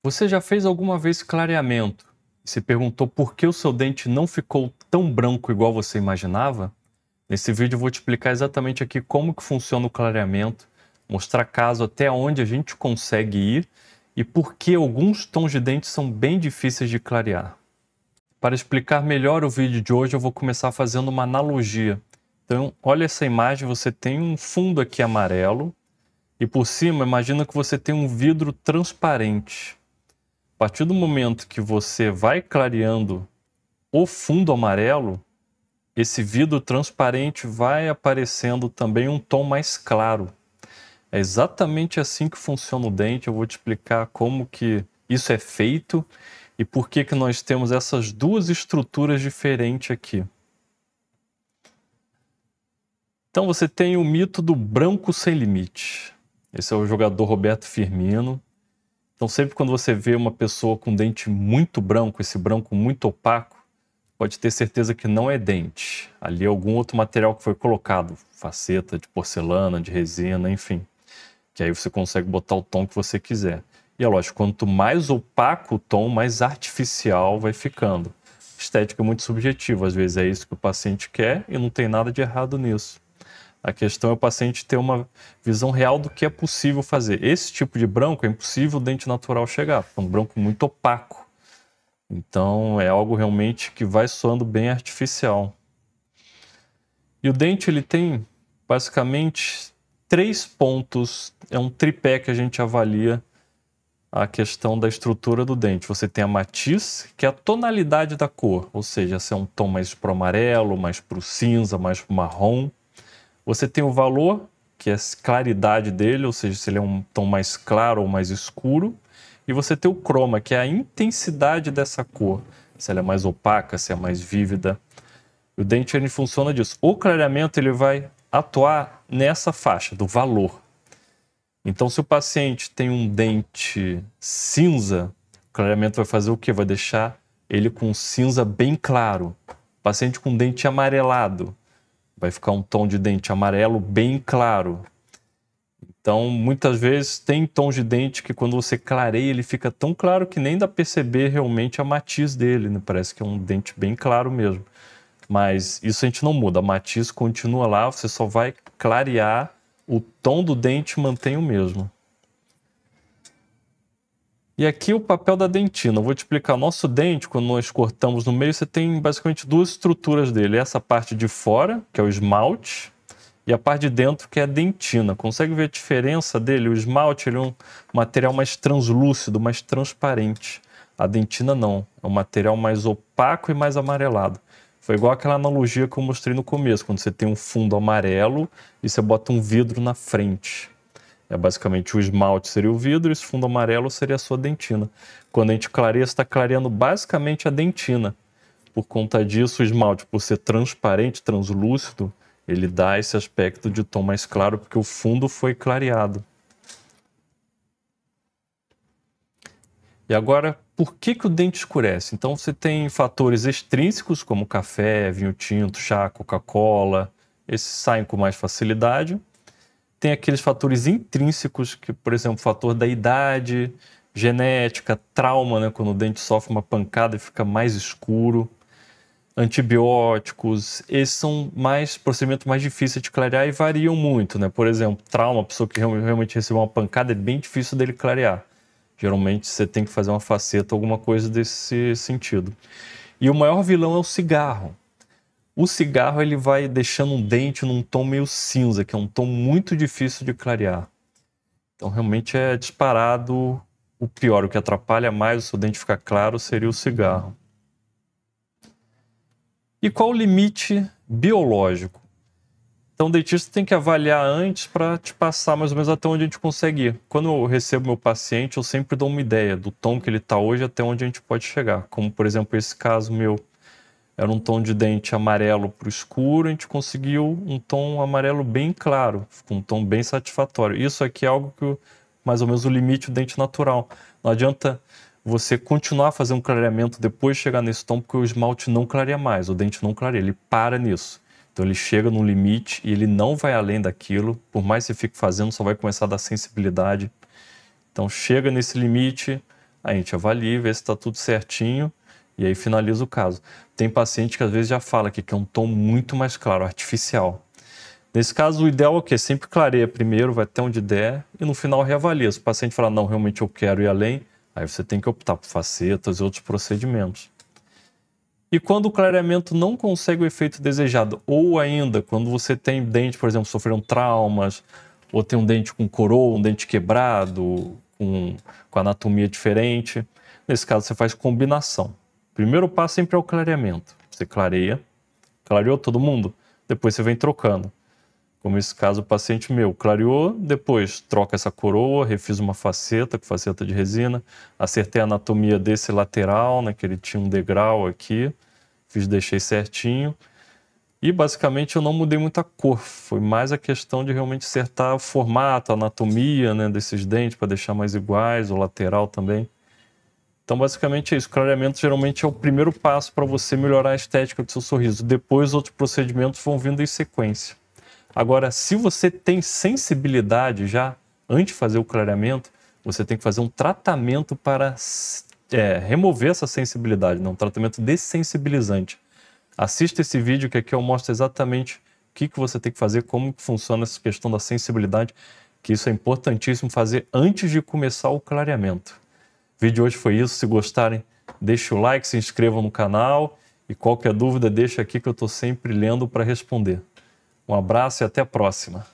Você já fez alguma vez clareamento e se perguntou por que o seu dente não ficou tão branco igual você imaginava? Nesse vídeo eu vou te explicar exatamente aqui como que funciona o clareamento, mostrar caso até onde a gente consegue ir e por que alguns tons de dente são bem difíceis de clarear. Para explicar melhor o vídeo de hoje, eu vou começar fazendo uma analogia. Então, olha essa imagem, você tem um fundo aqui amarelo e por cima, imagina que você tem um vidro transparente. A partir do momento que você vai clareando o fundo amarelo, esse vidro transparente vai aparecendo também um tom mais claro. É exatamente assim que funciona o dente. Eu vou te explicar como que isso é feito e por que que nós temos essas duas estruturas diferentes aqui. Então você tem o mito do branco sem limite. Esse é o jogador Roberto Firmino. Então sempre quando você vê uma pessoa com dente muito branco, esse branco muito opaco, pode ter certeza que não é dente. Ali é algum outro material que foi colocado, faceta de porcelana, de resina, enfim. Que aí você consegue botar o tom que você quiser. E é lógico, quanto mais opaco o tom, mais artificial vai ficando. Estética é muito subjetiva, às vezes é isso que o paciente quer e não tem nada de errado nisso. A questão é o paciente ter uma visão real do que é possível fazer. Esse tipo de branco é impossível o dente natural chegar, é um branco muito opaco. Então é algo realmente que vai soando bem artificial. E o dente ele tem basicamente 3 pontos, é um tripé que a gente avalia a questão da estrutura do dente. Você tem a matiz, que é a tonalidade da cor, ou seja, se é um tom mais pro amarelo, mais pro cinza, mais pro marrom. Você tem o valor, que é a claridade dele, ou seja, se ele é um tom mais claro ou mais escuro. E você tem o croma, que é a intensidade dessa cor. Se ela é mais opaca, se é mais vívida. O dente ele funciona disso. O clareamento ele vai atuar nessa faixa do valor. Então, se o paciente tem um dente cinza, o clareamento vai fazer o quê? Vai deixar ele com um cinza bem claro. O paciente com dente amarelado, vai ficar um tom de dente amarelo bem claro. Então, muitas vezes tem tons de dente que quando você clareia, ele fica tão claro que nem dá para perceber realmente a matiz dele, né? Parece que é um dente bem claro mesmo. Mas isso a gente não muda, a matiz continua lá, você só vai clarear, o tom do dente mantém o mesmo. E aqui o papel da dentina. Eu vou te explicar. Nosso dente, quando nós cortamos no meio, você tem basicamente duas estruturas dele. Essa parte de fora, que é o esmalte, e a parte de dentro, que é a dentina. Consegue ver a diferença dele? O esmalte ele é um material mais translúcido, mais transparente. A dentina não. É um material mais opaco e mais amarelado. Foi igual aquela analogia que eu mostrei no começo, quando você tem um fundo amarelo e você bota um vidro na frente. É basicamente o esmalte seria o vidro e esse fundo amarelo seria a sua dentina. Quando a gente clareia, você está clareando basicamente a dentina. Por conta disso, o esmalte, por ser transparente, translúcido, ele dá esse aspecto de tom mais claro, porque o fundo foi clareado. E agora, por que que o dente escurece? Então você tem fatores extrínsecos, como café, vinho tinto, chá, Coca-Cola, esses saem com mais facilidade. Tem aqueles fatores intrínsecos, que, por exemplo, o fator da idade, genética, trauma, né? Quando o dente sofre uma pancada e fica mais escuro. Antibióticos, esses são procedimentos mais difíceis de clarear e variam muito, né? Por exemplo, trauma, a pessoa que realmente recebeu uma pancada, é bem difícil dele clarear. Geralmente você tem que fazer uma faceta, alguma coisa desse sentido. E o maior vilão é o cigarro. O cigarro ele vai deixando um dente num tom meio cinza, que é um tom muito difícil de clarear. Então realmente é disparado o pior. O que atrapalha mais o seu dente ficar claro seria o cigarro. E qual o limite biológico? Então o dentista tem que avaliar antes para te passar mais ou menos até onde a gente consegue ir. Quando eu recebo meu paciente, eu sempre dou uma ideia do tom que ele está hoje até onde a gente pode chegar. Como, por exemplo, esse caso meu. Era um tom de dente amarelo para o escuro, a gente conseguiu um tom amarelo bem claro, ficou um tom bem satisfatório. Isso aqui é algo que, mais ou menos, o limite do dente natural. Não adianta você continuar a fazer um clareamento depois de chegar nesse tom, porque o esmalte não clareia mais, o dente não clareia, ele para nisso. Então ele chega no limite e ele não vai além daquilo, por mais que você fique fazendo, só vai começar a dar sensibilidade. Então chega nesse limite, a gente avalia, vê se está tudo certinho e aí finaliza o caso. Tem paciente que às vezes já fala que quer um tom muito mais claro, artificial. Nesse caso, o ideal é o quê? Sempre clareia primeiro, vai até onde der e no final reavalia. Se o paciente falar, não, realmente eu quero ir além, aí você tem que optar por facetas e outros procedimentos. E quando o clareamento não consegue o efeito desejado, ou ainda quando você tem dente, por exemplo, sofreram traumas, ou tem um dente com coroa, um dente quebrado, com anatomia diferente, nesse caso você faz combinação. Primeiro passo sempre é o clareamento. Você clareia, clareou todo mundo, depois você vem trocando. Como esse caso, o paciente meu clareou, depois troca essa coroa, refiz uma faceta com faceta de resina, acertei a anatomia desse lateral, né, que ele tinha um degrau aqui, deixei certinho. E basicamente eu não mudei muita cor, foi mais a questão de realmente acertar o formato, a anatomia, né, desses dentes para deixar mais iguais, o lateral também. Então basicamente é isso, clareamento geralmente é o primeiro passo para você melhorar a estética do seu sorriso. Depois outros procedimentos vão vindo em sequência. Agora, se você tem sensibilidade já, antes de fazer o clareamento, você tem que fazer um tratamento para remover essa sensibilidade, né? Um tratamento dessensibilizante. Assista esse vídeo que aqui eu mostro exatamente o que você tem que fazer, como funciona essa questão da sensibilidade, que isso é importantíssimo fazer antes de começar o clareamento. O vídeo de hoje foi isso. Se gostarem, deixe o like, se inscrevam no canal e qualquer dúvida deixa aqui que eu estou sempre lendo para responder. Um abraço e até a próxima.